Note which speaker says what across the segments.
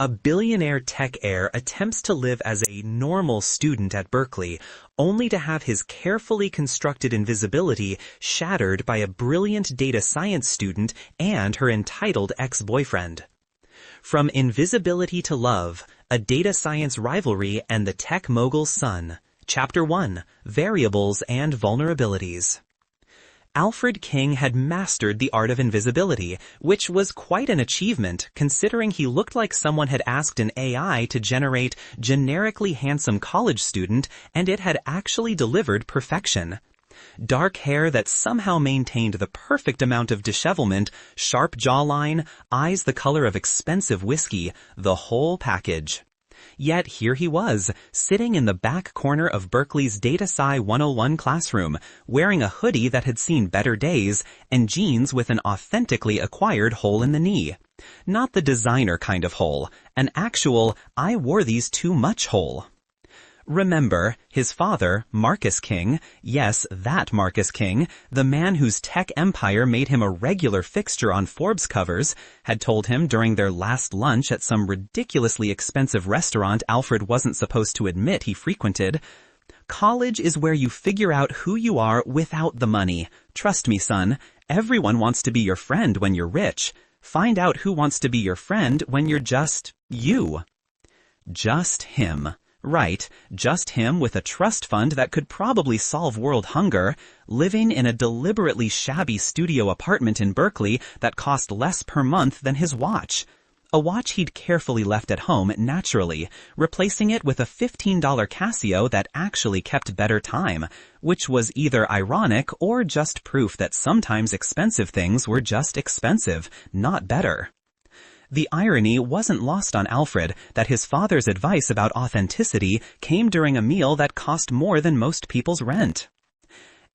Speaker 1: A billionaire tech heir attempts to live as a normal student at Berkeley, only to have his carefully constructed invisibility shattered by a brilliant data science student and her entitled ex-boyfriend. From Invisibility to Love, a data science rivalry and the tech mogul's son. Chapter 1, Variables and Vulnerabilities. Alfred King had mastered the art of invisibility, which was quite an achievement considering he looked like someone had asked an AI to generate generically handsome college student and it had actually delivered perfection. Dark hair that somehow maintained the perfect amount of dishevelment, sharp jawline, eyes the color of expensive whiskey, the whole package. Yet here he was, sitting in the back corner of Berkeley's Data Sci 101 classroom, wearing a hoodie that had seen better days, and jeans with an authentically acquired hole in the knee. Not the designer kind of hole, an actual, I wore these too much hole. Remember, his father, Marcus King, yes, that Marcus King, the man whose tech empire made him a regular fixture on Forbes covers, had told him during their last lunch at some ridiculously expensive restaurant Alfred wasn't supposed to admit he frequented, "College is where you figure out who you are without the money. Trust me, son, everyone wants to be your friend when you're rich. Find out who wants to be your friend when you're just you." Just him. Right, just him with a trust fund that could probably solve world hunger, living in a deliberately shabby studio apartment in Berkeley that cost less per month than his watch. A watch he'd carefully left at home, naturally, replacing it with a $15 Casio that actually kept better time, which was either ironic or just proof that sometimes expensive things were just expensive, not better. The irony wasn't lost on Alfred that his father's advice about authenticity came during a meal that cost more than most people's rent.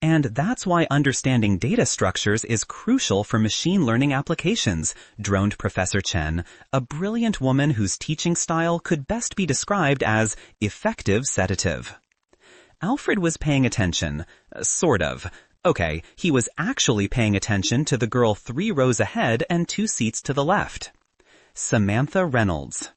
Speaker 1: And that's why understanding data structures is crucial for machine learning applications, droned Professor Chen, a brilliant woman whose teaching style could best be described as effective sedative. Alfred was paying attention, sort of. Okay, he was actually paying attention to the girl 3 rows ahead and 2 seats to the left. Samantha Reynolds.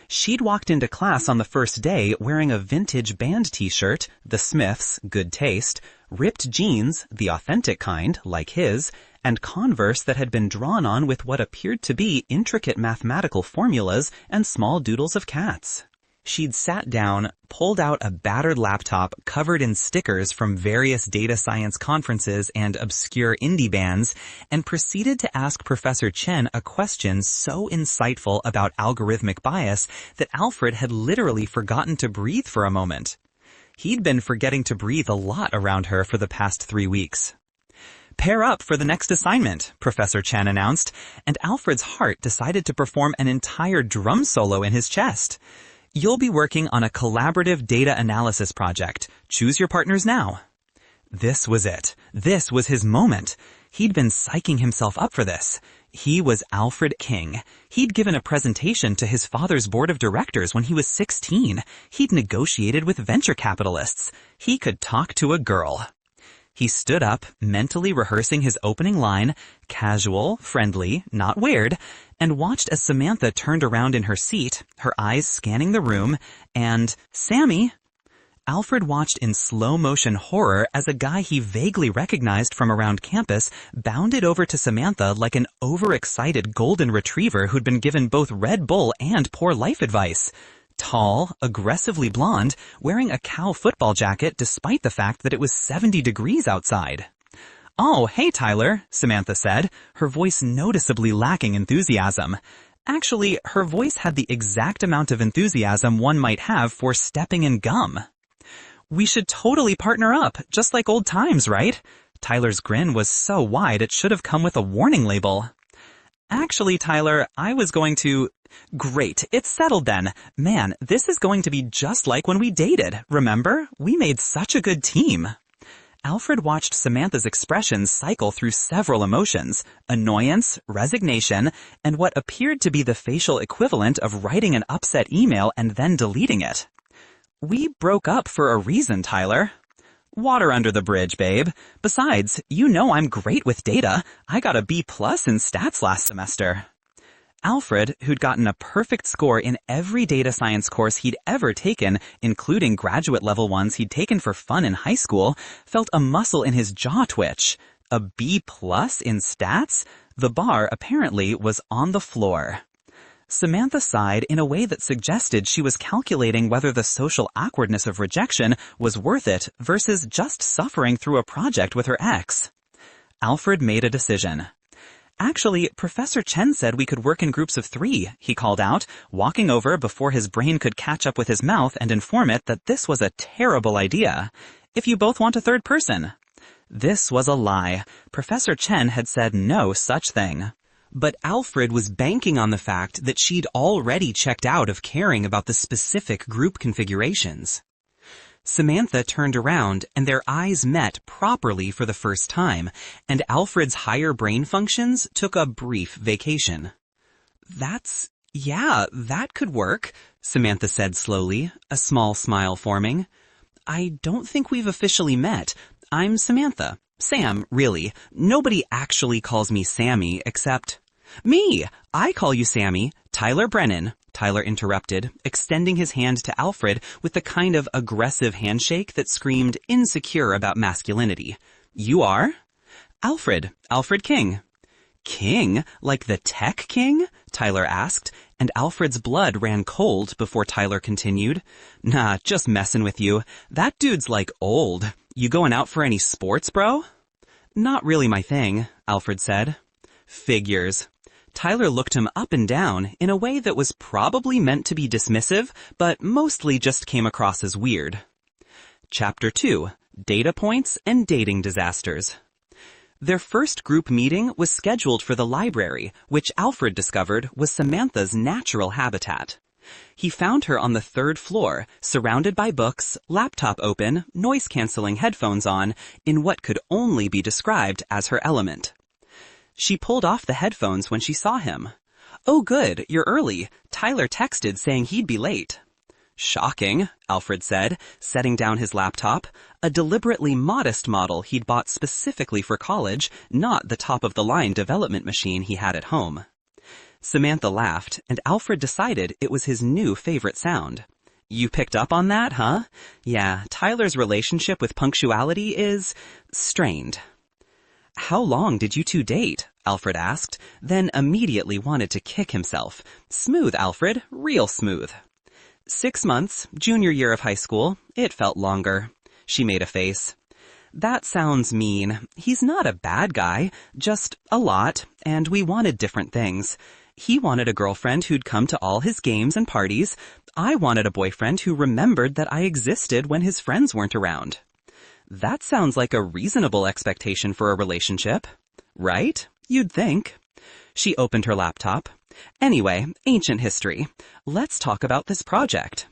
Speaker 1: She'd walked into class on the first day wearing a vintage band t-shirt, the Smiths, good taste, ripped jeans, the authentic kind, like his, and Converse that had been drawn on with what appeared to be intricate mathematical formulas and small doodles of cats. She'd sat down, pulled out a battered laptop covered in stickers from various data science conferences and obscure indie bands, and proceeded to ask Professor Chen a question so insightful about algorithmic bias that Alfred had literally forgotten to breathe for a moment. He'd been forgetting to breathe a lot around her for the past 3 weeks. "Pair up for the next assignment," Professor Chen announced, and Alfred's heart decided to perform an entire drum solo in his chest. "You'll be working on a collaborative data analysis project. Choose your partners now." This was it. This was his moment. He'd been psyching himself up for this. He was Alfred King. He'd given a presentation to his father's board of directors when he was 16. He'd negotiated with venture capitalists. He could talk to a girl. He stood up, mentally rehearsing his opening line, casual, friendly, not weird, and watched as Samantha turned around in her seat, her eyes scanning the room, and, "Sammy!" Alfred watched in slow-motion horror as a guy he vaguely recognized from around campus bounded over to Samantha like an overexcited golden retriever who'd been given both Red Bull and poor life advice. Tall, aggressively blonde, wearing a cow football jacket despite the fact that it was 70 degrees outside. "Oh, hey Tyler," Samantha said, her voice noticeably lacking enthusiasm. Actually, her voice had the exact amount of enthusiasm one might have for stepping in gum. "We should totally partner up, just like old times, right?" Tyler's grin was so wide it should have come with a warning label. "Actually, Tyler, I was going to—" "Great, it's settled then. Man, this is going to be just like when we dated, remember? We made such a good team." Alfred watched Samantha's expressions cycle through several emotions, annoyance, resignation, and what appeared to be the facial equivalent of writing an upset email and then deleting it. "We broke up for a reason, Tyler." "Water under the bridge, babe. Besides, you know I'm great with data. I got a B+ in stats last semester."
Speaker 2: Alfred, who'd gotten a perfect score in every data science course he'd ever taken, including graduate-level ones he'd taken for fun in high school, felt a muscle in his jaw twitch. A B+ in stats? The bar, apparently, was on the floor. Samantha sighed in a way that suggested she was calculating whether the social awkwardness of rejection was worth it versus just suffering through a project with her ex. Alfred made a decision. "Actually, Professor Chen said we could work in groups of 3, he called out, walking over before his brain could catch up with his mouth and inform it that this was a terrible idea. "If you both want a third person." This was a lie. Professor Chen had said no such thing.
Speaker 1: But Alfred was banking on the fact that she'd already checked out of caring about the specific group configurations. Samantha turned around, and their eyes met properly for the first time, and Alfred's higher brain functions took a brief vacation. Yeah, that could work," Samantha said slowly, a small smile forming. "I don't think we've officially met. I'm Samantha. Sam, really. Nobody actually calls me Sammy except—" "Me! I call you Sammy. Tyler Brennan," Tyler interrupted, extending his hand to Alfred with the kind of aggressive handshake that screamed insecure about masculinity. "You are?" "Alfred King." "King? Like the tech king?" Tyler asked, and Alfred's blood ran cold before Tyler continued. "Nah, just messing with you. That dude's like old. You going out for any sports, bro?" "Not really my thing," Alfred said. "Figures." Tyler looked him up and down in a way that was probably meant to be dismissive, but mostly just came across as weird. Chapter 2. Data Points and Dating Disasters. Their first group meeting was scheduled for the library, which Alfred discovered was Samantha's natural habitat. He found her on the 3rd floor, surrounded by books, laptop open, noise-canceling headphones on, in what could only be described as her element. She pulled off the headphones when she saw him. "Oh good, you're early. Tyler texted saying he'd be late." "Shocking," Alfred said, setting down his laptop, a deliberately modest model he'd bought specifically for college, not the top-of-the-line development machine he had at home. Samantha laughed, and Alfred decided it was his new favorite sound. "You picked up on that, huh? Yeah, Tyler's relationship with punctuality is strained." "How long did you two date?" Alfred asked, then immediately wanted to kick himself. "Smooth, Alfred, real smooth." 6 months, junior year of high school. It felt longer. She made a face. "That sounds mean. He's not a bad guy, just a lot, and we wanted different things. He wanted a girlfriend who'd come to all his games and parties. I wanted a boyfriend who remembered that I existed when his friends weren't around." "That sounds like a reasonable expectation for a relationship." "Right? You'd think." She opened her laptop. "Anyway, ancient history. Let's talk about this project.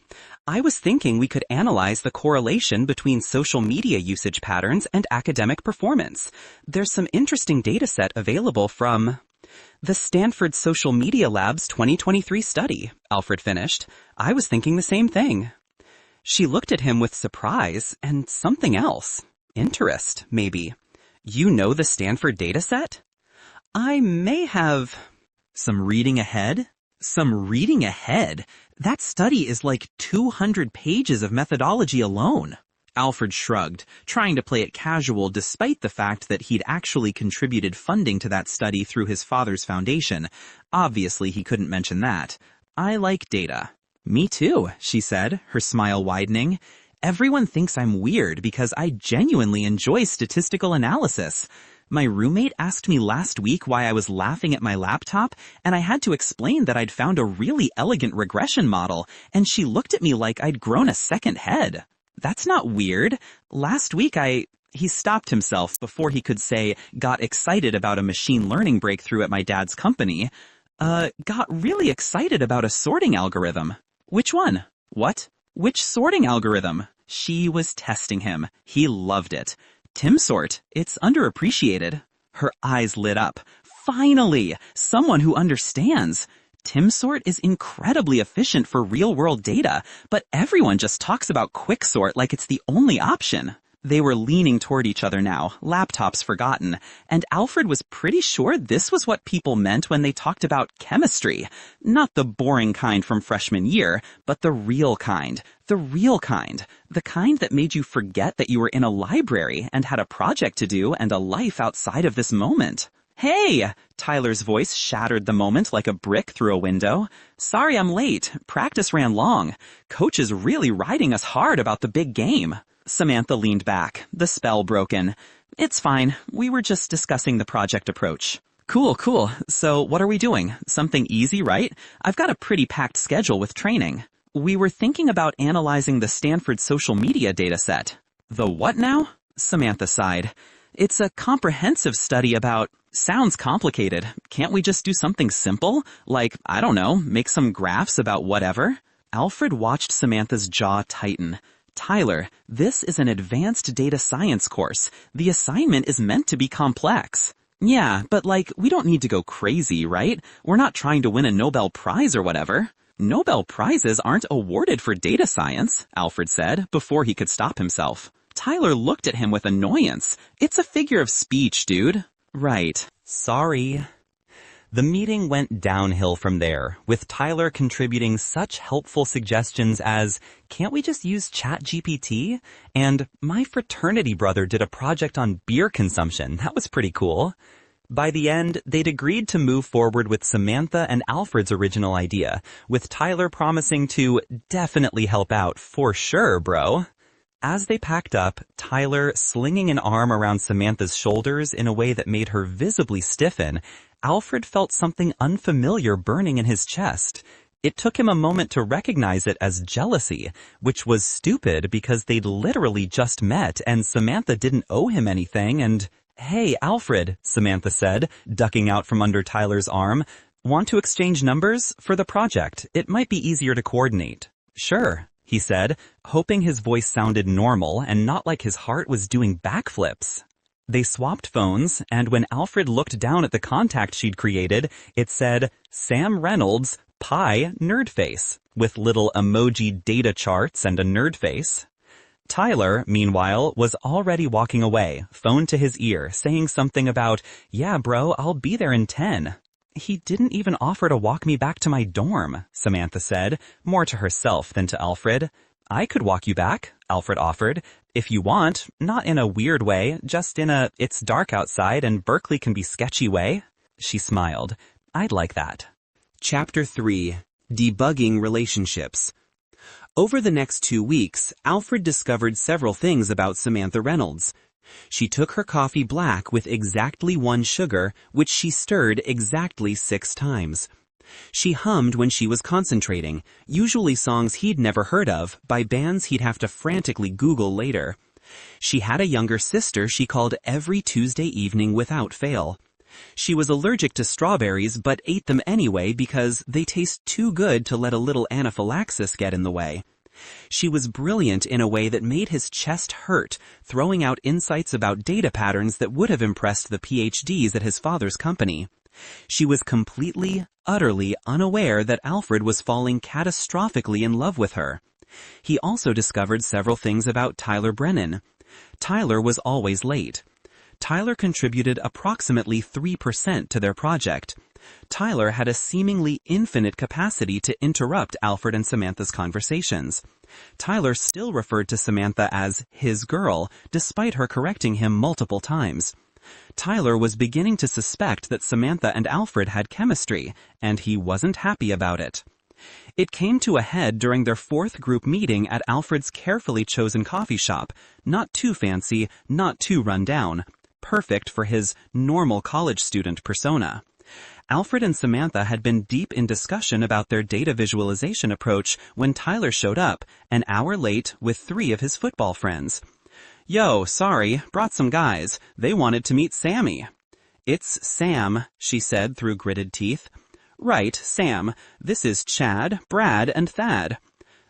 Speaker 1: I was thinking we could analyze the correlation between social media usage patterns and academic performance. There's some interesting data set available from the Stanford Social Media Lab's 2023 study," Alfred finished. "I was thinking the same thing." She looked at him with surprise and something else. Interest, maybe. "You know the Stanford dataset?" "I may have—" "Some reading ahead?" "Some reading ahead? That study is like 200 pages of methodology alone." Alfred shrugged, trying to play it casual despite the fact that he'd actually contributed funding to that study through his father's foundation. Obviously, he couldn't mention that. "I like data." "Me too," she said, her smile widening. "Everyone thinks I'm weird because I genuinely enjoy statistical analysis. My roommate asked me last week why I was laughing at my laptop, and I had to explain that I'd found a really elegant regression model, and she looked at me like I'd grown a second head. That's not weird. Last week He stopped himself before he could say, "Got excited about a machine learning breakthrough at my dad's company." Got really excited about a sorting algorithm." "Which one?" "What? Which sorting algorithm?" She was testing him. He loved it. "Timsort. It's underappreciated." Her eyes lit up. Finally! Someone who understands. Timsort is incredibly efficient for real-world data, but everyone just talks about Quicksort like it's the only option.
Speaker 2: They were leaning toward each other now, laptops forgotten, and Alfred was pretty sure this was what people meant when they talked about chemistry. Not the boring kind from freshman year, but the real kind. The real kind. The kind that made you forget that you were in a library and had a project to do and a life outside of this moment. Hey! Tyler's voice shattered the moment like a brick through a window. Sorry I'm late. Practice ran long. Coach is really riding us hard about the big game. Samantha leaned back, the spell broken. It's fine. We were just discussing the project approach. Cool. So what are we doing? Something easy, right? I've got a pretty packed schedule with training. We were thinking about analyzing the Stanford social media dataset. The what now? Samantha sighed. It's a comprehensive study about... Sounds complicated. Can't we just do something simple? Like, I don't know, make some graphs about whatever? Alfred watched Samantha's jaw tighten. Tyler, this is an advanced data science course. The assignment is meant to be complex. Yeah, but we don't need to go crazy, right? We're not trying to win a Nobel Prize or whatever. Nobel Prizes aren't awarded for data science, Alfred said, before he could stop himself. Tyler looked at him with annoyance. It's a figure of speech, dude. Right.
Speaker 1: Sorry. The meeting went downhill from there, with Tyler contributing such helpful suggestions as, can't we just use ChatGPT? And my fraternity brother did a project on beer consumption. That was pretty cool. By the end, they'd agreed to move forward with Samantha and Alfred's original idea, with Tyler promising to definitely help out for sure, bro. As they packed up, Tyler slinging an arm around Samantha's shoulders in a way that made her visibly stiffen, Alfred felt something unfamiliar burning in his chest. It took him a moment to recognize it as jealousy, which was stupid because they'd literally just met and Samantha didn't owe him anything and... Hey, Alfred, Samantha said, ducking out from under Tyler's arm. Want to exchange numbers? For the project. It might be easier to coordinate. Sure, he said, hoping his voice sounded normal and not like his heart was doing backflips. They swapped phones, and when Alfred looked down at the contact she'd created, it said, Sam Reynolds, Pi Nerdface, with little emoji data charts and a nerd face. Tyler, meanwhile, was already walking away, phone to his ear, saying something about, yeah, bro, I'll be there in 10. He didn't even offer to walk me back to my dorm, Samantha said, more to herself than to Alfred. I could walk you back, Alfred offered, if you want, not in a weird way, just in a it's dark outside and Berkeley can be sketchy way. She smiled. I'd like that.
Speaker 3: Chapter 3. Debugging Relationships. Over the next 2 weeks, Alfred discovered several things about Samantha Reynolds. She took her coffee black with exactly 1 sugar, which she stirred exactly 6 times. She hummed when she was concentrating, usually songs he'd never heard of, by bands he'd have to frantically Google later. She had a younger sister she called every Tuesday evening without fail. She was allergic to strawberries but ate them anyway because they taste too good to let a little anaphylaxis get in the way. She was brilliant in a way that made his chest hurt, throwing out insights about data patterns that would have impressed the PhDs at his father's company. She was completely, utterly unaware that Alfred was falling catastrophically in love with her. He also discovered several things about Tyler Brennan. Tyler was always late. Tyler contributed approximately 3% to their project. Tyler had a seemingly infinite capacity to interrupt Alfred and Samantha's conversations. Tyler still referred to Samantha as his girl, despite her correcting him multiple times. Tyler was beginning to suspect that Samantha and Alfred had chemistry, and he wasn't happy about it. It came to a head during their 4th group meeting at Alfred's carefully chosen coffee shop, not too fancy, not too run down, perfect for his normal college student persona. Alfred and Samantha had been deep in discussion about their data visualization approach when Tyler showed up, an hour late, with 3 of his football friends. Yo, sorry, brought some guys. They wanted to meet Sammy. It's Sam, she said through gritted teeth. Right, Sam. This is Chad, Brad, and Thad.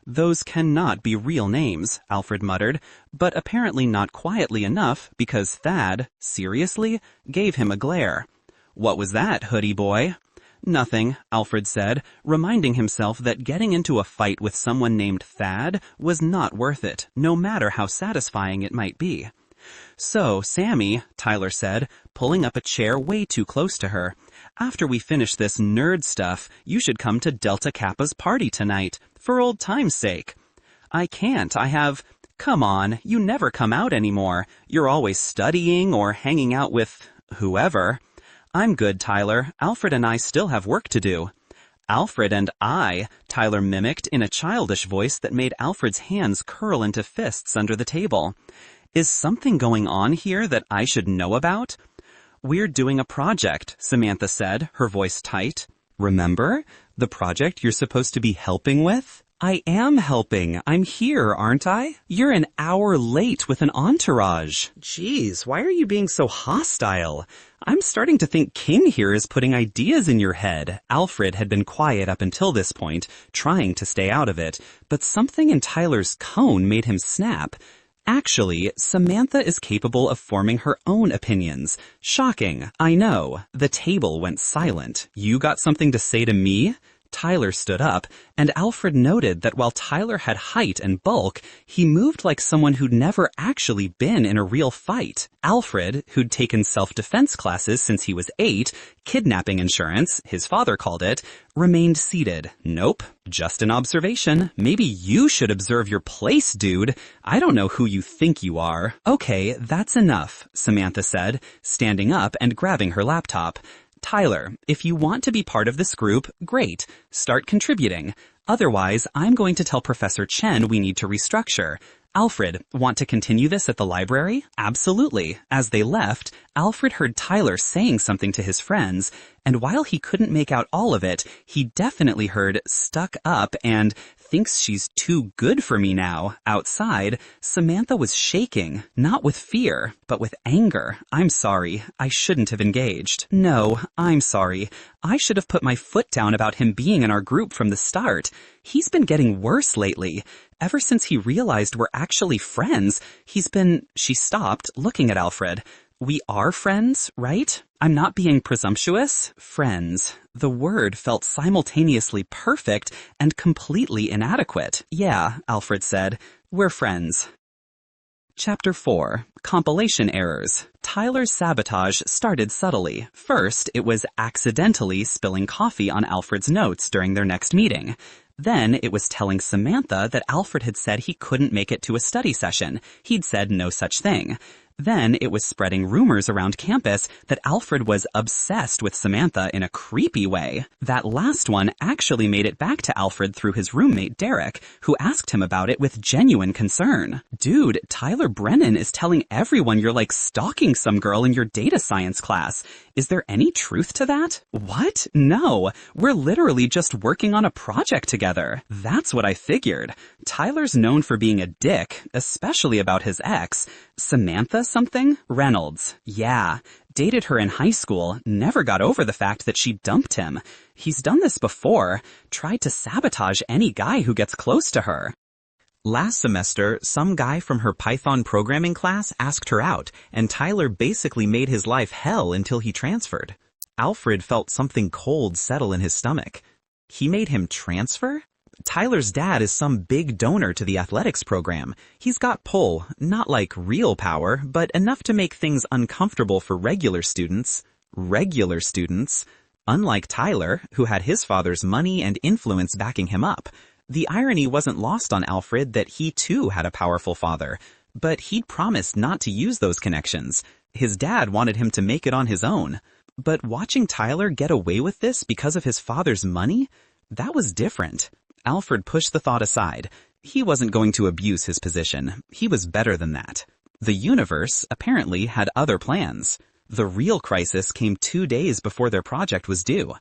Speaker 3: Those cannot be real names, Alfred muttered, but apparently not quietly enough because Thad, seriously, gave him a glare. What was that, hoodie boy?
Speaker 2: Nothing, Alfred said, reminding himself that getting into a fight with someone named Thad was not worth it, no matter how satisfying it might be. So, Sammy, Tyler said, pulling up a chair way too close to her, after we finish this nerd stuff, you should come to Delta Kappa's party tonight, for old time's sake. I can't, I have... Come on, you never come out anymore. You're always studying or hanging out with... whoever. I'm good, Tyler. Alfred and I still have work to do. Alfred and I, Tyler mimicked in a childish voice that made Alfred's hands curl into fists under the table. Is something going on here that I should know about? We're doing a project, Samantha said, her voice tight. Remember? The project you're supposed to be helping with? I am helping. I'm here, aren't I? You're an hour late with an entourage. Jeez, why are you being so hostile? I'm starting to think King here is putting ideas in your head. Alfred had been quiet up until this point, trying to stay out of it, but something in Tyler's tone made him snap. Actually, Samantha is capable of forming her own opinions. Shocking, I know. The table went silent. You got something to say to me? Tyler stood up, and Alfred noted that while Tyler had height and bulk, he moved like someone who'd never actually been in a real fight. Alfred, who'd taken self-defense classes since he was 8, kidnapping insurance, his father called it, remained seated. Nope, just an observation. Maybe you should observe your place, dude. I don't know who you think you are. Okay, that's enough, Samantha said, standing up and grabbing her laptop. Tyler, if you want to be part of this group, great. Start contributing. Otherwise, I'm going to tell Professor Chen we need to restructure. Alfred, want to continue this at the library? Absolutely. As they left, Alfred heard Tyler saying something to his friends, and while he couldn't make out all of it, he definitely heard stuck up and thinks she's too good for me now. Outside, Samantha was shaking, not with fear, but with anger. I'm sorry. I shouldn't have engaged. No, I'm sorry. I should have put my foot down about him being in our group from the start. He's been getting worse lately. Ever since he realized we're actually friends, he's been... She stopped, looking at Alfred. We are friends, right? I'm not being presumptuous. Friends. The word felt simultaneously perfect and completely inadequate. Yeah, Alfred said. We're friends. Chapter 4. Compilation Errors. Tyler's sabotage started subtly. First, it was accidentally spilling coffee on Alfred's notes during their next meeting. Then it was telling Samantha that Alfred had said he couldn't make it to a study session. He'd said no such thing. Then it was spreading rumors around campus that Alfred was obsessed with Samantha in a creepy way. That last one actually made it back to Alfred through his roommate Derek, who asked him about it with genuine concern. Dude, Tyler Brennan is telling everyone you're like stalking some girl in your data science class. Is there any truth to that? What? No, we're literally just working on a project together. That's what I figured. Tyler's known for being a dick, especially about his ex. Samantha something? Reynolds. Yeah. Dated her in high school, never got over the fact that she dumped him. He's done this before, tried to sabotage any guy who gets close to her.
Speaker 1: Last semester, some guy from her Python programming class asked her out, and Tyler basically made his life hell until he transferred. Alfred felt something cold settle in his stomach. He made him transfer? Tyler's dad is some big donor to the athletics program. He's got pull, not like real power, but enough to make things uncomfortable for regular students. Regular students. Unlike Tyler, who had his father's money and influence backing him up. The irony wasn't lost on Alfred that he too had a powerful father, but he'd promised not to use those connections. His dad wanted him to make it on his own. But watching Tyler get away with this because of his father's money, that was different. Alfred pushed the thought aside. He wasn't going to abuse his position. He was better than that. The universe, apparently, had other plans. The real crisis came 2 days before their project was due.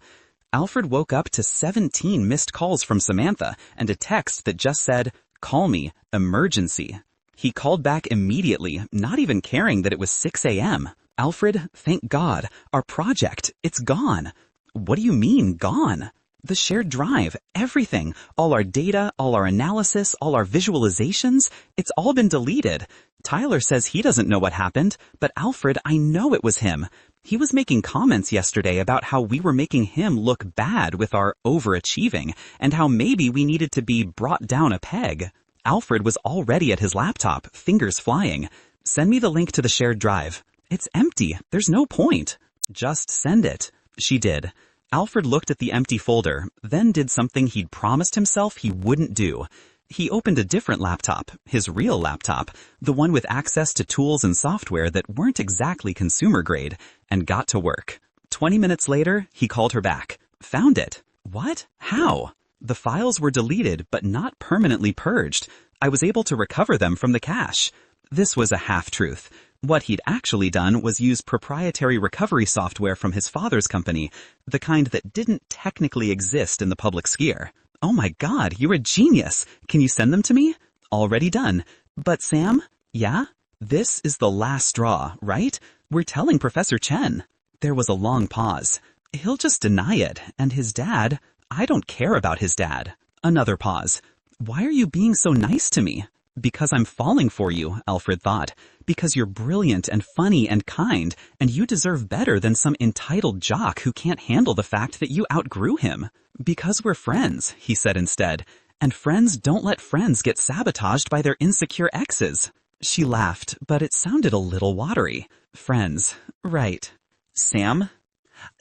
Speaker 1: Alfred woke up to 17 missed calls from Samantha and a text that just said, "Call me, emergency." He called back immediately, not even caring that it was 6 a.m. Alfred, thank God, our project, it's gone. What do you mean, gone? The shared drive, everything, all our data, all our analysis, all our visualizations, it's all been deleted. Tyler says he doesn't know what happened, but Alfred, I know it was him.
Speaker 2: He was making comments yesterday about how we were making him look bad with our overachieving, and how maybe we needed to be brought down a peg. Alfred was already at his laptop, fingers flying. Send me the link to the shared drive. It's empty. There's no point. Just send it. She did. Alfred looked at the empty folder, then did something he'd promised himself he wouldn't do. He opened a different laptop, his real laptop, the one with access to tools and software that weren't exactly consumer grade, and got to work. 20 minutes later, he called her back. Found it. What? How? The files were deleted, but not permanently purged. I was able to recover them from the cache. This was a half-truth. What he'd actually done was use proprietary recovery software from his father's company, the kind that didn't technically exist in the public sphere. Oh my God, you're a genius. Can you send them to me? Already done. But Sam? Yeah? This is the last straw, right? We're telling Professor Chen. There was a long pause. He'll just deny it, and his dad... I don't care about his dad. Another pause. Why are you being so nice to me? Because I'm falling for you, Alfred thought. Because you're brilliant and funny and kind, and you deserve better than some entitled jock who can't handle the fact that you outgrew him. Because we're friends, he said instead. And friends don't let friends get sabotaged by their insecure exes. She laughed, but it sounded a little watery. Friends. Right. Sam?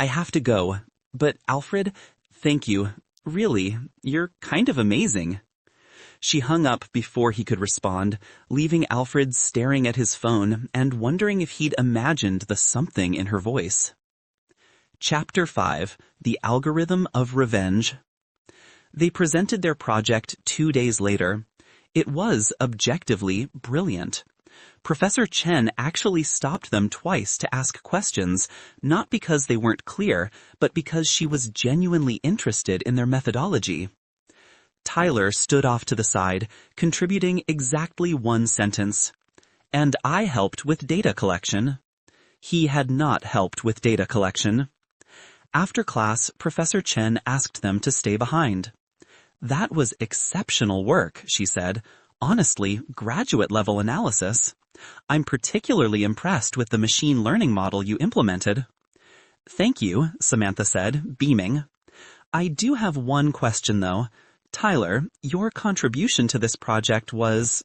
Speaker 2: I have to go. But Alfred, thank you. Really, you're kind of amazing. She hung up before he could respond, leaving Alfred staring at his phone and wondering if he'd imagined the something in her voice. Chapter 5. The Algorithm of Revenge. They presented their project 2 days later. It was, objectively, brilliant. Professor Chen actually stopped them twice to ask questions, not because they weren't clear, but because she was genuinely interested in their methodology. Tyler stood off to the side, contributing exactly one sentence. And I helped with data collection. He had not helped with data collection. After class, Professor Chen asked them to stay behind. That was exceptional work, she said. Honestly, graduate-level analysis. I'm particularly impressed with the machine learning model you implemented. Thank you, Samantha said, beaming. I do have one question, though. Tyler, your contribution to this project was...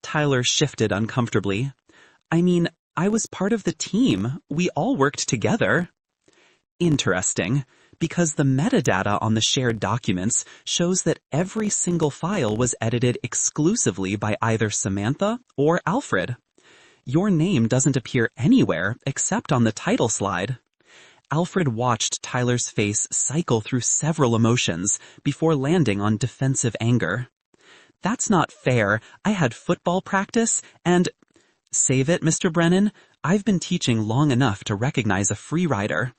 Speaker 2: Tyler shifted uncomfortably. I mean, I was part of the team. We all worked together. Interesting, because the metadata on the shared documents shows that every single file was edited exclusively by either Samantha or Alfred. Your name doesn't appear anywhere except on the title slide. Alfred watched Tyler's face cycle through several emotions before landing on defensive anger. That's not fair. I had football practice and... Save it, Mr. Brennan. I've been teaching long enough to recognize a free rider.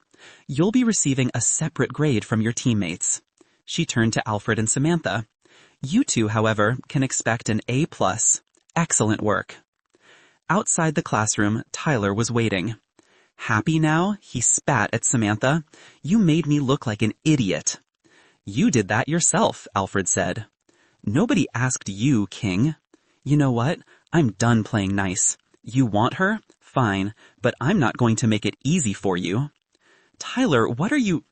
Speaker 2: You'll be receiving a separate grade from your teammates. She turned to Alfred and Samantha. You two, however, can expect an A+. Excellent work. Outside the classroom, Tyler was waiting. Happy now? He spat at Samantha. You made me look like an idiot. You did that yourself, Alfred said. Nobody asked you, King. You know what? I'm done playing nice. You want her? Fine, but I'm not going to make it easy for you. Tyler, what are you...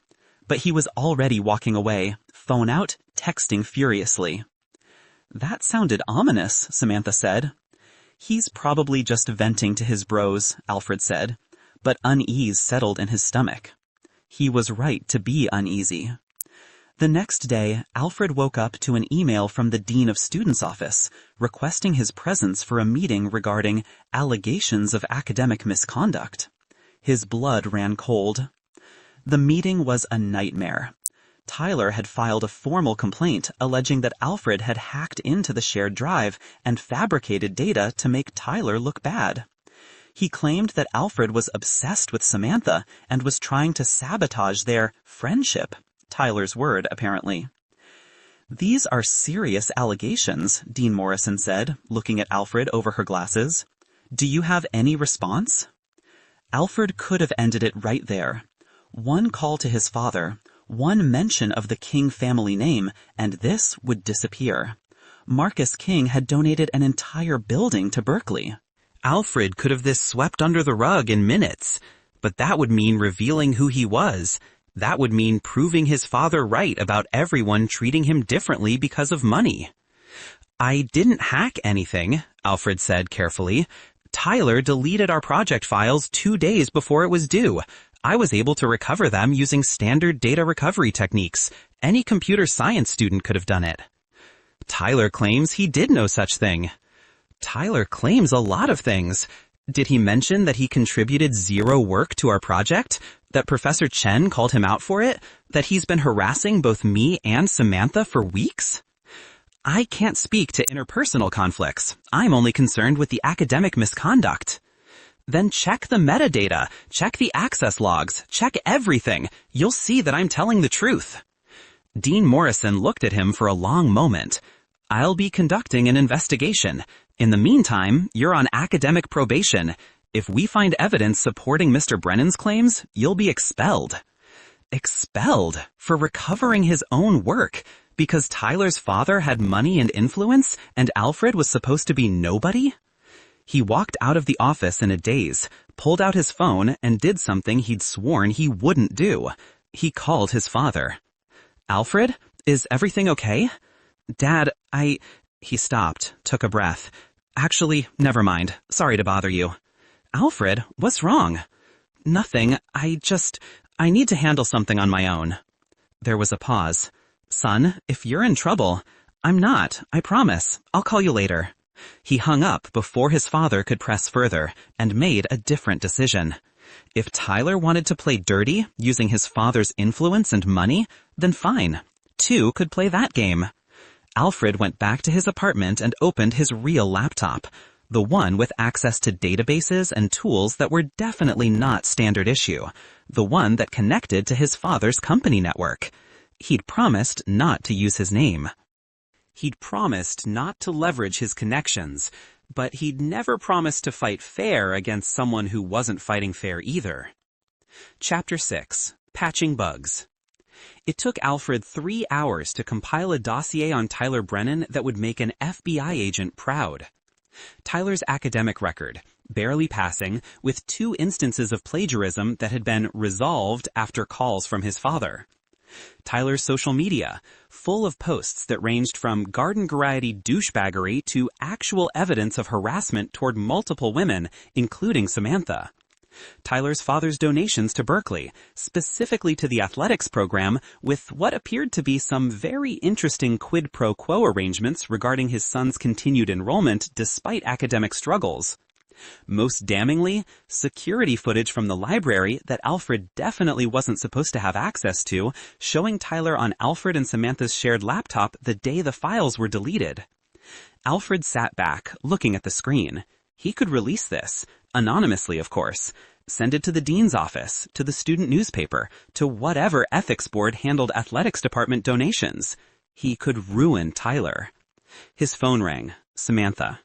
Speaker 2: But he was already walking away, phone out, texting furiously. That sounded ominous, Samantha said. He's probably just venting to his bros, Alfred said, but unease settled in his stomach. He was right to be uneasy. The next day, Alfred woke up to an email from the Dean of Students' office requesting his presence for a meeting regarding allegations of academic misconduct. His blood ran cold. The meeting was a nightmare. Tyler had filed a formal complaint alleging that Alfred had hacked into the shared drive and fabricated data to make Tyler look bad. He claimed that Alfred was obsessed with Samantha and was trying to sabotage their friendship. Tyler's word, apparently. These are serious allegations, Dean Morrison said, looking at Alfred over her glasses. Do you have any response? Alfred could have ended it right there. One call to his father, one mention of the King family name, and this would disappear. Marcus King had donated an entire building to Berkeley. Alfred could have this swept under the rug in minutes. But that would mean revealing who he was. That would mean proving his father right about everyone treating him differently because of money. I didn't hack anything, Alfred said carefully. Tyler deleted our project files 2 days before it was due. I was able to recover them using standard data recovery techniques. Any computer science student could have done it. Tyler claims he did no such thing. Tyler claims a lot of things. Did he mention that he contributed 0 work to our project? That Professor Chen called him out for it? That he's been harassing both me and Samantha for weeks? I can't speak to interpersonal conflicts. I'm only concerned with the academic misconduct. Then check the metadata, check the access logs, check everything. You'll see that I'm telling the truth. Dean Morrison looked at him for a long moment. I'll be conducting an investigation. In the meantime, you're on academic probation. If we find evidence supporting Mr. Brennan's claims, you'll be expelled. Expelled for recovering his own work because Tyler's father had money and influence and Alfred was supposed to be nobody? He walked out of the office in a daze, pulled out his phone, and did something he'd sworn he wouldn't do. He called his father. Alfred, is everything okay? Dad, He stopped, took a breath. Actually, never mind. Sorry to bother you. Alfred, what's wrong? Nothing. I need to handle something on my own. There was a pause. Son, if you're in trouble. I'm not, I promise. I'll call you later. He hung up before his father could press further and made a different decision. If Tyler wanted to play dirty, using his father's influence and money, then fine. 2 could play that game. Alfred went back to his apartment and opened his real laptop, the one with access to databases and tools that were definitely not standard issue, the one that connected to his father's company network. He'd promised not to use his name. He'd promised not to leverage his connections, but he'd never promised to fight fair against someone who wasn't fighting fair either. Chapter 6. Patching Bugs. It took Alfred 3 hours to compile a dossier on Tyler Brennan that would make an FBI agent proud. Tyler's academic record, barely passing, with 2 instances of plagiarism that had been resolved after calls from his father. Tyler's social media, full of posts that ranged from garden-variety douchebaggery to actual evidence of harassment toward multiple women, including Samantha. Tyler's father's donations to Berkeley, specifically to the athletics program, with what appeared to be some very interesting quid pro quo arrangements regarding his son's continued enrollment despite academic struggles. Most damningly, security footage from the library that Alfred definitely wasn't supposed to have access to, showing Tyler on Alfred and Samantha's shared laptop the day the files were deleted. Alfred sat back, looking at the screen. He could release this, anonymously of course, send it to the dean's office, to the student newspaper, to whatever ethics board handled athletics department donations. He could ruin Tyler. His phone rang. Samantha.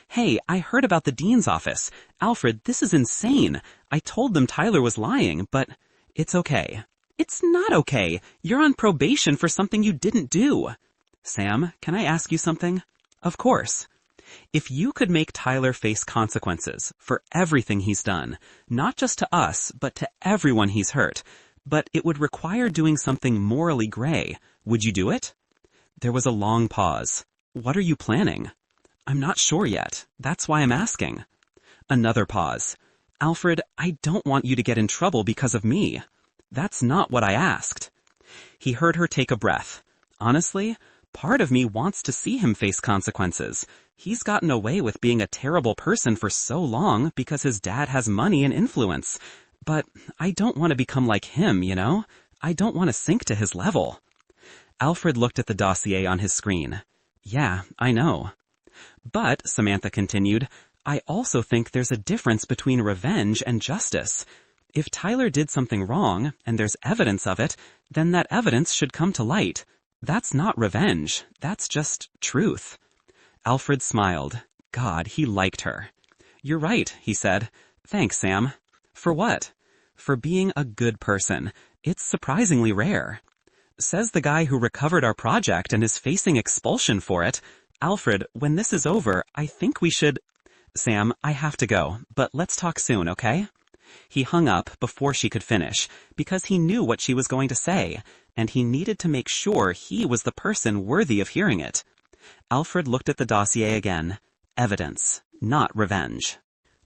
Speaker 2: Hey, I heard about the dean's office. Alfred, this is insane. I told them Tyler was lying, but it's okay. It's not okay. You're on probation for something you didn't do. Sam, can I ask you something? Of course. If you could make Tyler face consequences for everything he's done, not just to us, but to everyone he's hurt, but it would require doing something morally gray, would you do it? There was a long pause. What are you planning? I'm not sure yet. That's why I'm asking. Another pause. Alfred, I don't want you to get in trouble because of me. That's not what I asked. He heard her take a breath. Honestly, part of me wants to see him face consequences. He's gotten away with being a terrible person for so long because his dad has money and influence. But I don't want to become like him, you know? I don't want to sink to his level. Alfred looked at the dossier on his screen. Yeah, I know. But, Samantha continued, I also think there's a difference between revenge and justice. If Tyler did something wrong, and there's evidence of it, then that evidence should come to light. That's not revenge. That's just truth. Alfred smiled. God, he liked her. You're right, he said. Thanks, Sam. For what? For being a good person. It's surprisingly rare. Says the guy who recovered our project and is facing expulsion for it. Alfred, when this is over, I think we should... Sam, I have to go, but let's talk soon, okay? He hung up before she could finish, because he knew what she was going to say, and he needed to make sure he was the person worthy of hearing it. Alfred looked at the dossier again. Evidence, not revenge.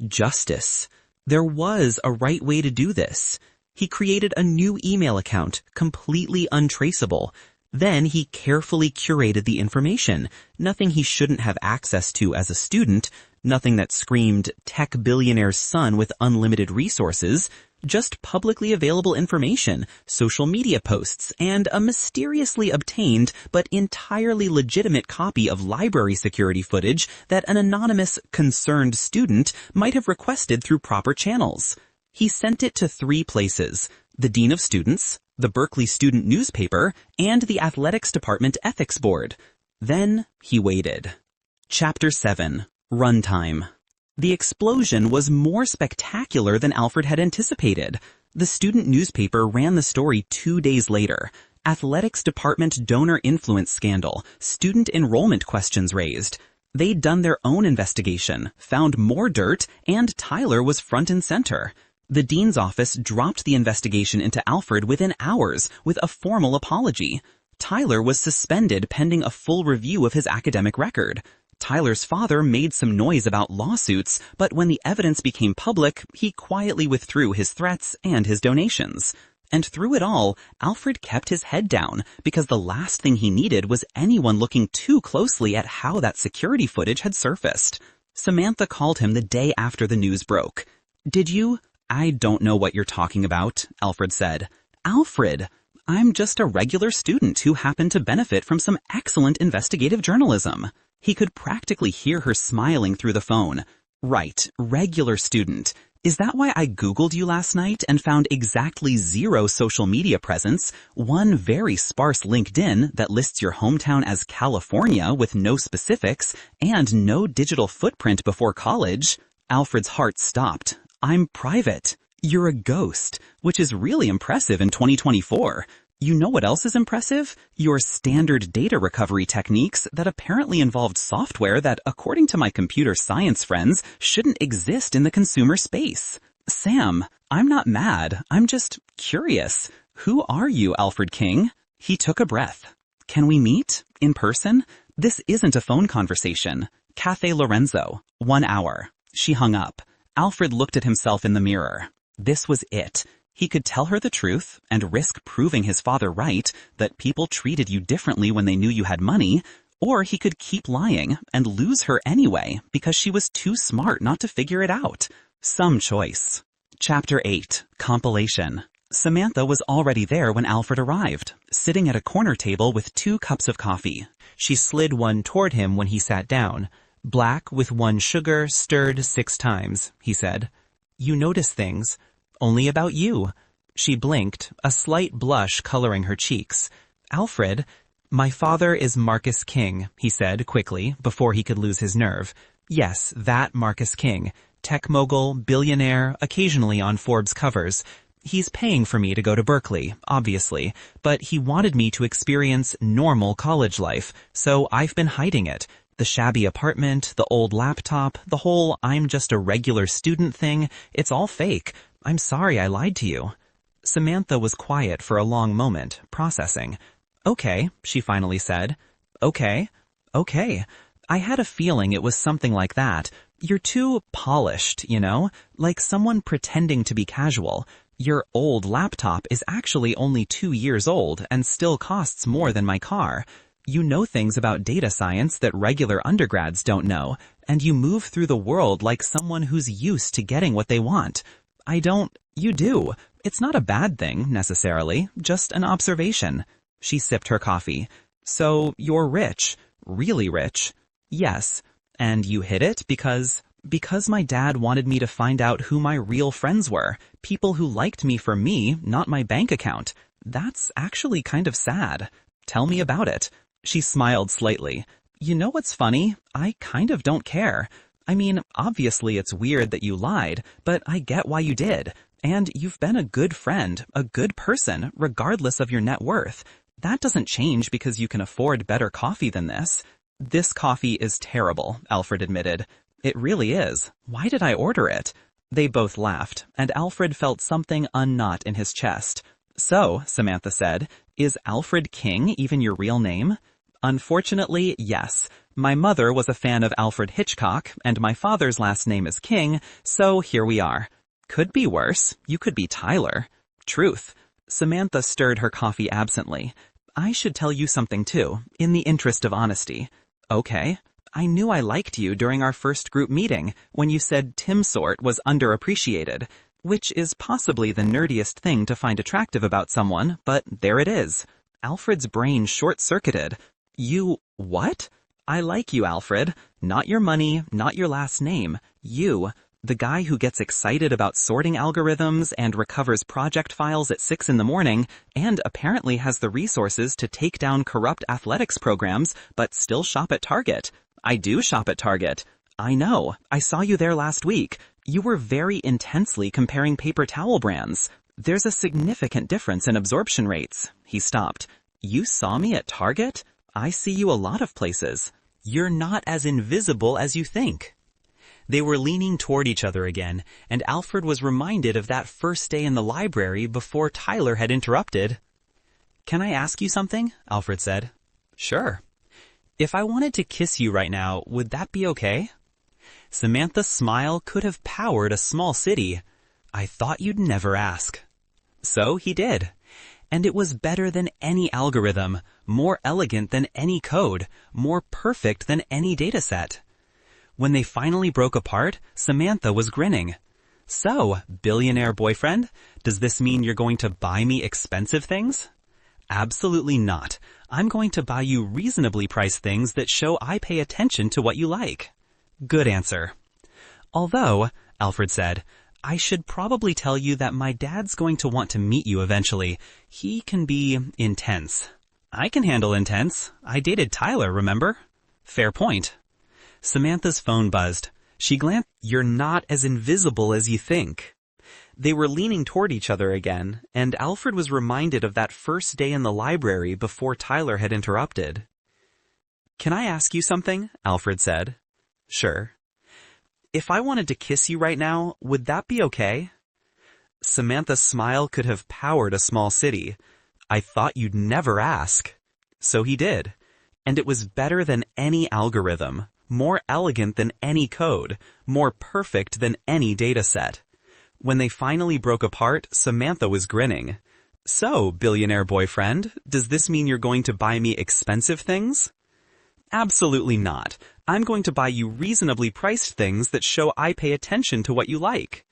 Speaker 1: Justice. There was a right way to do this. He created a new email account, completely untraceable. Then he carefully curated the information, nothing he shouldn't have access to as a student, nothing that screamed tech billionaire's son with unlimited resources, just publicly available information, social media posts, and a mysteriously obtained but entirely legitimate copy of library security footage that an anonymous, concerned student might have requested through proper channels. He sent it to 3 places: the Dean of Students, the Berkeley Student Newspaper, and the Athletics Department Ethics Board. Then he waited. Chapter 7. Runtime. The explosion was more spectacular than Alfred had anticipated. The student newspaper ran the story 2 days later. Athletics Department donor influence scandal, student enrollment questions raised. They'd done their own investigation, found more dirt, and Tyler was front and center. The dean's office dropped the investigation into Alfred within hours with a formal apology. Tyler was suspended pending a full review of his academic record. Tyler's father made some noise about lawsuits, but when the evidence became public, he quietly withdrew his threats and his donations. And through it all, Alfred kept his head down, because the last thing he needed was anyone looking too closely at how that security footage had surfaced. Samantha called him the day after the news broke. "Did you—" "I don't know what you're talking about," Alfred said. "Alfred, I'm just a regular student who happened to benefit from some excellent investigative journalism." He could practically hear her smiling through the phone. "Right, regular student. Is that why I Googled you last night and found exactly 0 social media presence, 1 very sparse LinkedIn that lists your hometown as California with no specifics, and no digital footprint before college?" Alfred's heart stopped. "I'm private. You're a ghost, which is really impressive in 2024. You know what else is impressive? Your standard data recovery techniques that apparently involved software that, according to my computer science friends, shouldn't exist in the consumer space." "Sam, I'm not mad. I'm just curious. Who are you, Alfred King?" He took a breath. "Can we meet? In person? This isn't a phone conversation. Cafe Lorenzo. 1 hour." She hung up. Alfred looked at himself in the mirror. This was it. He could tell her the truth and risk proving his father right, that people treated you differently when they knew you had money, or he could keep lying and lose her anyway because she was too smart not to figure it out. Some choice. Chapter 8. Compilation. Samantha was already there when Alfred arrived, sitting at a corner table with 2 cups of coffee. She slid one toward him when he sat down. "Black with 1 sugar, stirred 6 times," he said. "You notice things. Only about you." She blinked, a slight blush coloring her cheeks. "Alfred, my father is Marcus King," he said quickly, before he could lose his nerve. "Yes, that Marcus King. Tech mogul, billionaire, occasionally on Forbes covers. He's paying for me to go to Berkeley, obviously, but he wanted me to experience normal college life, so I've been hiding it. The shabby apartment, the old laptop, the whole I'm just a regular student thing, it's all fake. I'm sorry I lied to you." Samantha was quiet for a long moment, processing. "Okay," she finally said. Okay. I had a feeling it was something like that. You're too polished, you know? Like someone pretending to be casual. Your old laptop is actually only 2 years old and still costs more than my car. You know things about data science that regular undergrads don't know, and you move through the world like someone who's used to getting what they want. I don't. You do. It's not a bad thing, necessarily, just an observation." She sipped her coffee. "So, you're rich. Really rich." "Yes. And you hid it because my dad wanted me to find out who my real friends were. People who liked me for me, not my bank account. That's actually kind of sad. Tell me about it." She smiled slightly. "You know what's funny? I kind of don't care. I mean, obviously it's weird that you lied, but I get why you did. And you've been a good friend, a good person, regardless of your net worth. That doesn't change because you can afford better coffee than this." "This coffee is terrible," Alfred admitted. "It really is. Why did I order it?"
Speaker 2: They both laughed, and Alfred felt something unknot in his chest. "So," Samantha said, "is Alfred King even your real name?" "Unfortunately, yes. My mother was a fan of Alfred Hitchcock, and my father's last name is King, so here we are. Could be worse. You could be Tyler." "Truth." Samantha stirred her coffee absently. "I should tell you something too, in the interest of honesty." "Okay. I knew I liked you during our first group meeting, when you said Timsort was underappreciated, which is possibly the nerdiest thing to find attractive about someone, but there it is." Alfred's brain short-circuited. "You... what?" "I like you, Alfred. Not your money, not your last name. You. The guy who gets excited about sorting algorithms and recovers project files at 6 in the morning, and apparently has the resources to take down corrupt athletics programs, but still shop at Target. I do shop at Target. I know. I saw you there last week. You were very intensely comparing paper towel brands. There's a significant difference in absorption rates." He stopped. "You saw me at Target? I see you a lot of places."
Speaker 1: "You're not as invisible as you think." They were leaning toward each other again, and Alfred was reminded of that first day in the library before Tyler had interrupted. "Can I ask you something?" Alfred said. "Sure." "If I wanted to kiss you right now, would that be okay?" Samantha's smile could have powered a small city. "I thought you'd never ask." So he did. And it was better than any algorithm, more elegant than any code, more perfect than any dataset. When they finally broke apart, Samantha was grinning. "So, billionaire boyfriend, does this mean you're going to buy me expensive things?" "Absolutely not. I'm going to buy you reasonably priced things that show I pay attention to what you like." "Good answer." "Although," Alfred said, "I should probably tell you that my dad's going to want to meet you eventually. He can be intense." "I can handle intense. I dated Tyler, remember?" "Fair point." Samantha's phone buzzed. She glanced. "You're not as invisible as you think." They were leaning toward each other again, and Alfred was reminded of that first day in the library before Tyler had interrupted. "Can I ask you something?" Alfred said. "Sure." "If I wanted to kiss you right now, would that be okay?" Samantha's smile could have powered a small city. "I thought you'd never ask." So he did. And it was better than any algorithm, more elegant than any code, more perfect than any dataset. When they finally broke apart, Samantha was grinning. "So, billionaire boyfriend, does this mean you're going to buy me expensive things?" "Absolutely not. I'm going to buy you reasonably priced things that show I pay attention to what you like."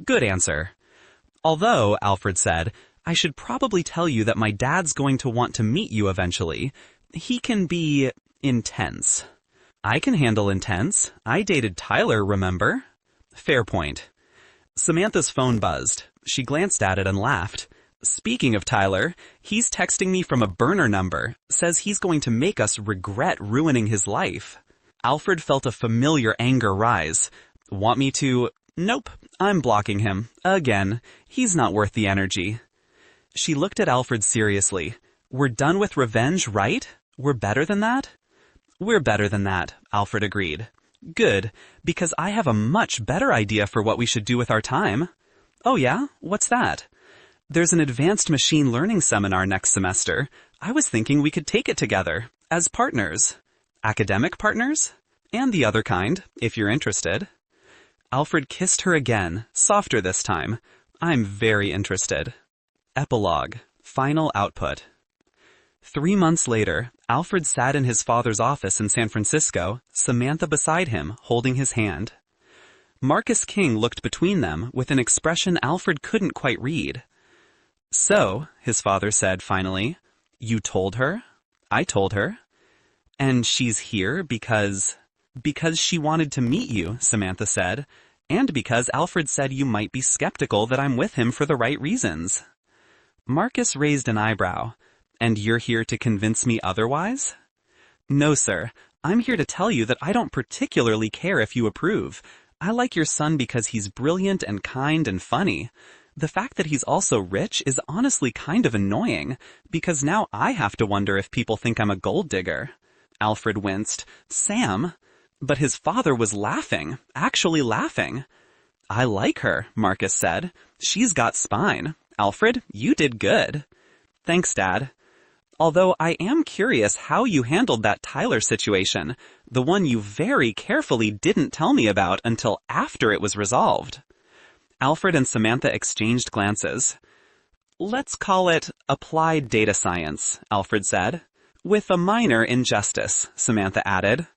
Speaker 1: "Good answer." "Although," Alfred said, "I should probably tell you that my dad's going to want to meet you eventually. He can be intense." "I can handle intense. I dated Tyler, remember?" "Fair point." Samantha's phone buzzed. She glanced at it and laughed. "Speaking of Tyler, he's texting me from a burner number. Says he's going to make us regret ruining his life." Alfred felt a familiar anger rise. "Want me to—" "Nope, I'm blocking him. Again. He's not worth the energy." She looked at Alfred seriously. "We're done with revenge, right? We're better than that?" "We're better than that," Alfred agreed. "Good, because I have a much better idea for what we should do with our time." "Oh yeah? What's that?" "There's an advanced machine learning seminar next semester. I was thinking we could take it together, as partners." "Academic partners?" "And the other kind, if you're interested." Alfred kissed her again, softer this time. "I'm very interested." Epilogue. Final output. 3 months later, Alfred sat in his father's office in San Francisco, Samantha beside him, holding his hand. Marcus King looked between them with an expression Alfred couldn't quite read. "So," his father said finally, "you told her?" "I told her." "And she's here because—" "Because she wanted to meet you," Samantha said, "and because Alfred said you might be skeptical that I'm with him for the right reasons." Marcus raised an eyebrow. "And you're here to convince me otherwise?" "No, sir. I'm here to tell you that I don't particularly care if you approve. I like your son because he's brilliant and kind and funny. The fact that he's also rich is honestly kind of annoying, because now I have to wonder if people think I'm a gold digger." Alfred winced. "Sam?" But his father was laughing, actually laughing.
Speaker 2: I like her, Marcus said. She's got spine. Alfred, you did good. Thanks, Dad. Although I am curious how you handled that Tyler situation, the one you very carefully didn't tell me about until after it was resolved. Alfred and Samantha exchanged glances. Let's call it applied data science, Alfred said. With a minor in justice, Samantha added.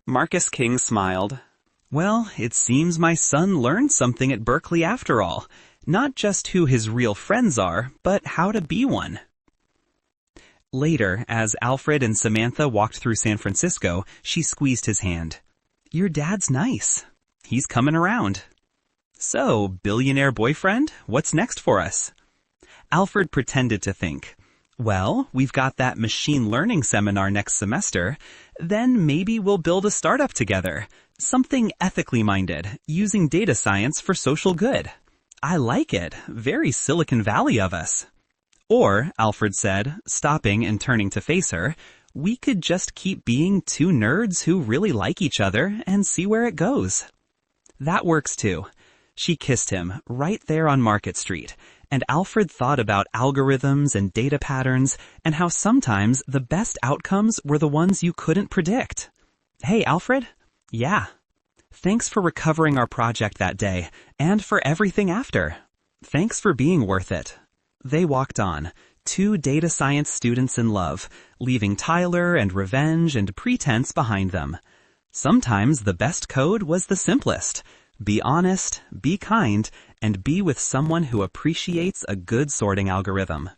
Speaker 2: Marcus King smiled.
Speaker 1: Well, it seems my son learned something at Berkeley after all. Not just who his real friends are, but how to be one. Later, as Alfred and Samantha walked through San Francisco, she squeezed his hand. Your dad's nice. He's coming around. So, billionaire boyfriend, what's next for us? Alfred pretended to think. Well, we've got that machine learning seminar next semester. Then maybe we'll build a startup together. Something ethically minded, using data science for social good. I like it. Very Silicon Valley of us. Or, Alfred said, stopping and turning to face her, we could just keep being two nerds who really like each other and see where it goes. That works too. She kissed him right there on Market Street, and Alfred thought about algorithms and data patterns and how sometimes the best outcomes were the ones you couldn't predict. Hey, Alfred? Yeah. Thanks for recovering our project that day, and for everything after. Thanks for being worth it. They walked on, two data science students in love, leaving Tyler and revenge and pretense behind them. Sometimes the best code was the simplest. Be honest, be kind, and be with someone who appreciates a good sorting algorithm.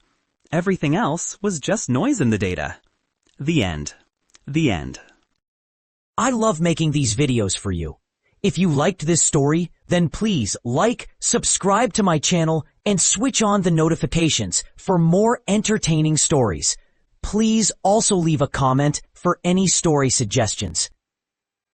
Speaker 1: Everything else was just noise in the data. The end. The end.
Speaker 4: I love making these videos for you. If you liked this story, then please like, subscribe to my channel, and switch on the notifications for more entertaining stories. Please also leave a comment for any story suggestions.